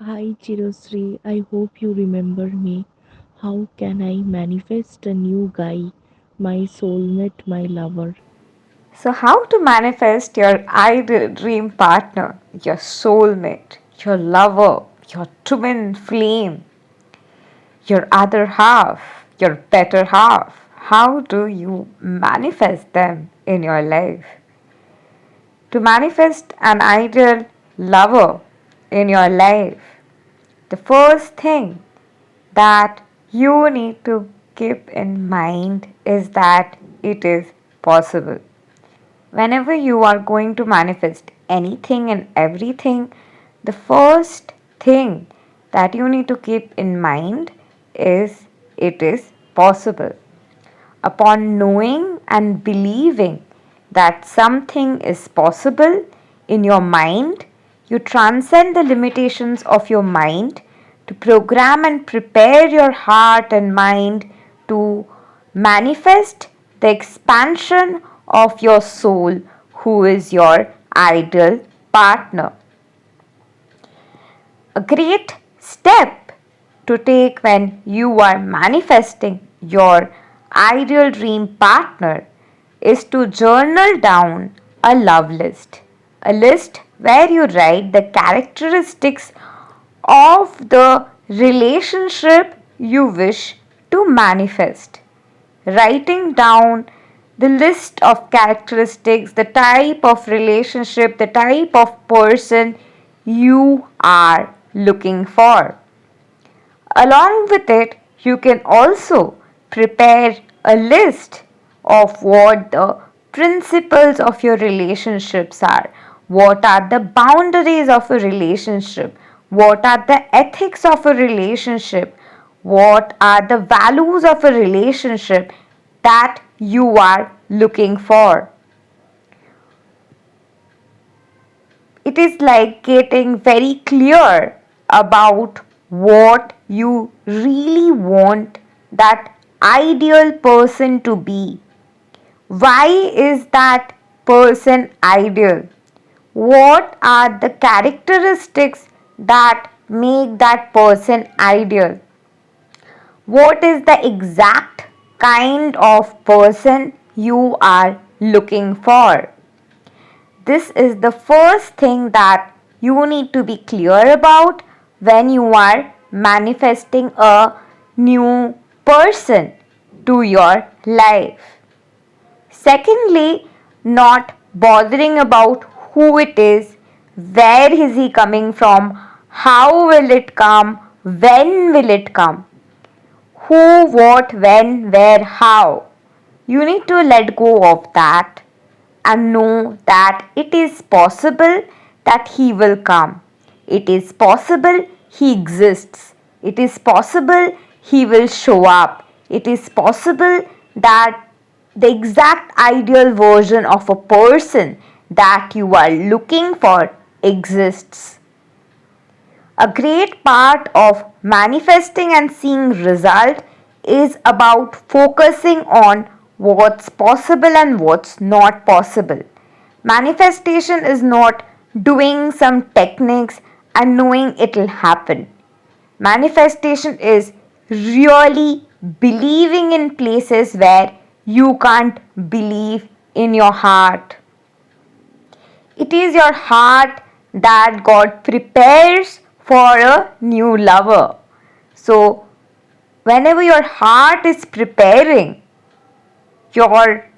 Hi Chirosri, I hope you remember me. How can I manifest a new guy, my soulmate, my lover? So, how to manifest your ideal dream partner, your soulmate, your lover, your twin flame, your other half, your better half? How do you manifest them in your life? To manifest an ideal lover in your life, the first thing that you need to keep in mind is that it is possible. Whenever you are going to manifest anything and everything, the first thing that you need to keep in mind is it is possible. Upon knowing and believing that something is possible in your mind, you transcend the limitations of your mind to program and prepare your heart and mind to manifest the expansion of your soul, who is your ideal partner. A great step to take when you are manifesting your ideal dream partner is to journal down a love list. A list where you write the characteristics of the relationship you wish to manifest. Writing down the list of characteristics, the type of relationship, the type of person you are looking for. Along with it, you can also prepare a list of what the principles of your relationships are. What are the boundaries of a relationship? What are the ethics of a relationship? What are the values of a relationship that you are looking for? It is like getting very clear about what you really want that ideal person to be. Why is that person ideal? What are the characteristics that make that person ideal? What is the exact kind of person you are looking for? This is the first thing that you need to be clear about when you are manifesting a new person to your life. Secondly, not bothering about who it is, where is he coming from, how will it come, when will it come, who, what, when, where, how. You need to let go of that and know that it is possible that He will come. It is possible He exists. It is possible He will show up. It is possible that the exact ideal version of a person that you are looking for exists. A great part of manifesting and seeing result is about focusing on what's possible and what's not possible. Manifestation is not doing some techniques and knowing it'll happen. Manifestation is really believing in places where you can't believe in your heart. It is your heart that God prepares for a new lover. So, whenever your heart is preparing, your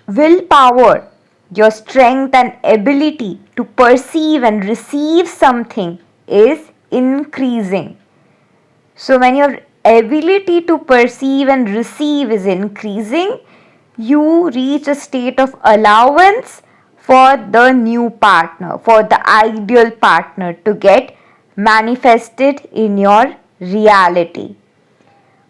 willpower, your strength and ability to perceive and receive something is increasing. So, when your ability to perceive and receive is increasing, you reach a state of allowance for the new partner, for the ideal partner to get manifested in your reality.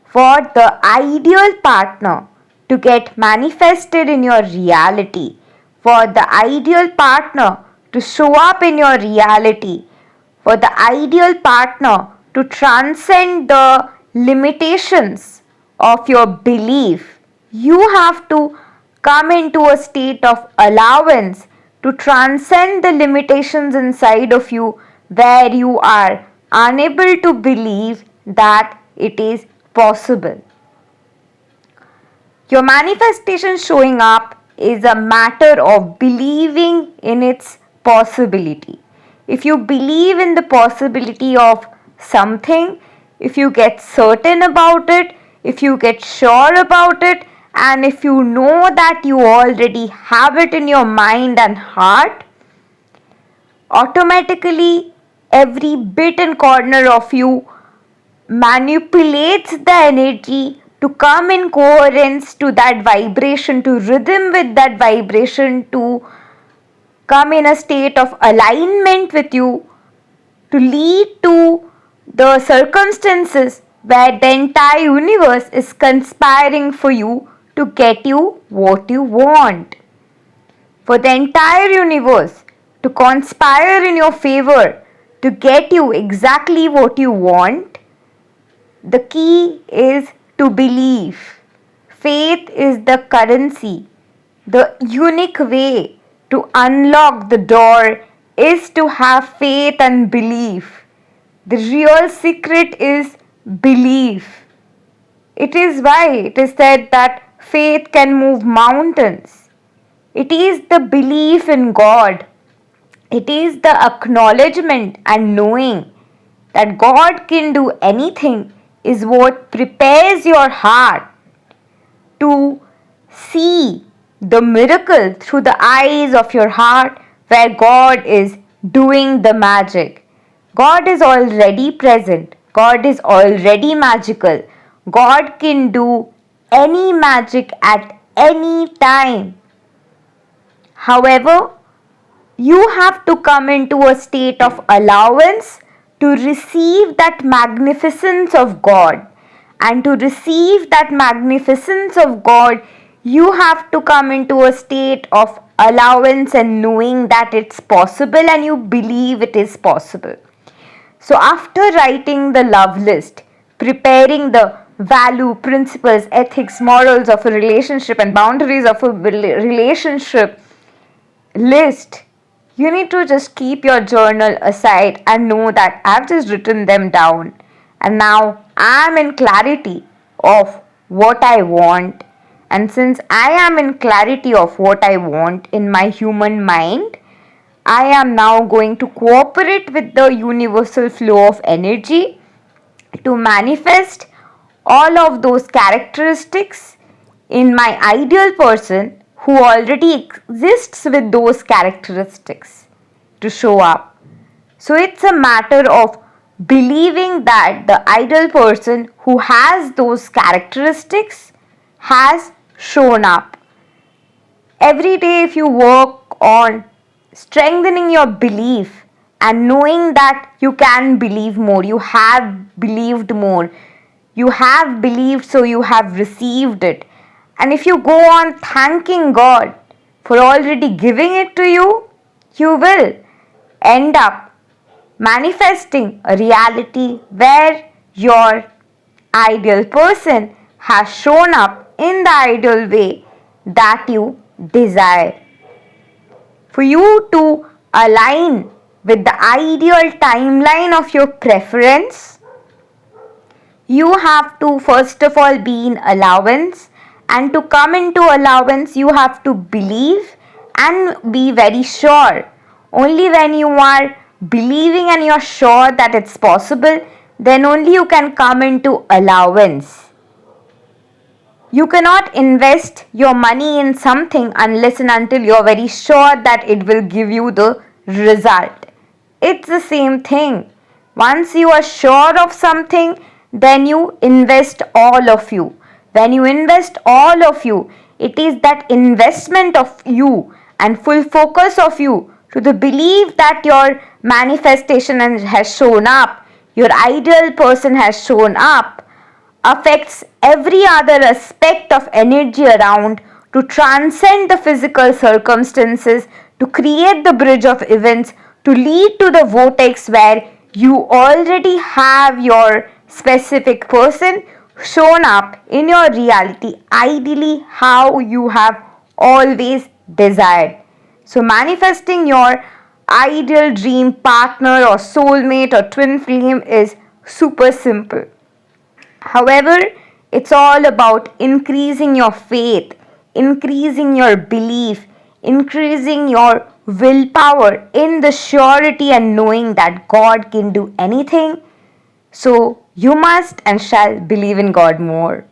For the ideal partner to get manifested in your reality, for the ideal partner to show up in your reality, for the ideal partner to transcend the limitations of your belief, you have to come into a state of allowance to transcend the limitations inside of you where you are unable to believe that it is possible. Your manifestation showing up is a matter of believing in its possibility. If you believe in the possibility of something, if you get certain about it, if you get sure about it, and if you know that you already have it in your mind and heart, automatically every bit and corner of you manipulates the energy to come in coherence to that vibration, to rhythm with that vibration, to come in a state of alignment with you, to lead to the circumstances where the entire universe is conspiring for you to get you what you want. For the entire universe to conspire in your favor to get you exactly what you want, the key is to believe. Faith is the currency. The unique way to unlock the door is to have faith and belief. The real secret is belief. It is why it is said that faith can move mountains. It is the belief in God. It is the acknowledgement and knowing that God can do anything is what prepares your heart to see the miracle through the eyes of your heart where God is doing the magic. God is already present. God is already magical. God can do any magic at any time. However, you have to come into a state of allowance to receive that magnificence of God. And to receive that magnificence of God, you have to come into a state of allowance and knowing that it's possible and you believe it is possible. So, after writing the love list, preparing the value, principles, ethics, morals of a relationship, and boundaries of a relationship list, you need to just keep your journal aside and know that I've just written them down and now I'm in clarity of what I want. And since I am in clarity of what I want in my human mind, I am now going to cooperate with the universal flow of energy to manifest all of those characteristics in my ideal person who already exists with those characteristics to show up. So it's a matter of believing that the ideal person who has those characteristics has shown up. Every day, if you work on strengthening your belief and knowing that you can believe more, you have believed more, you have believed, so you have received it. And if you go on thanking God for already giving it to you, you will end up manifesting a reality where your ideal person has shown up in the ideal way that you desire. For you to align with the ideal timeline of your preference, you have to first of all be in allowance, and to come into allowance you have to believe and be very sure. Only when you are believing and you're sure that it's possible, then only you can come into allowance. You cannot invest your money in something unless and until you're very sure that it will give you the result. It's the same thing. Once you are sure of something, then you invest all of you. When you invest all of you, it is that investment of you and full focus of you to the belief that your manifestation has shown up, your ideal person has shown up, affects every other aspect of energy around to transcend the physical circumstances, to create the bridge of events, to lead to the vortex where you already have your specific person shown up in your reality, ideally how you have always desired. So, manifesting your ideal dream partner or soulmate or twin flame is super simple. However, it's all about increasing your faith, increasing your belief, increasing your willpower in the surety and knowing that God can do anything. So you must and shall believe in God more.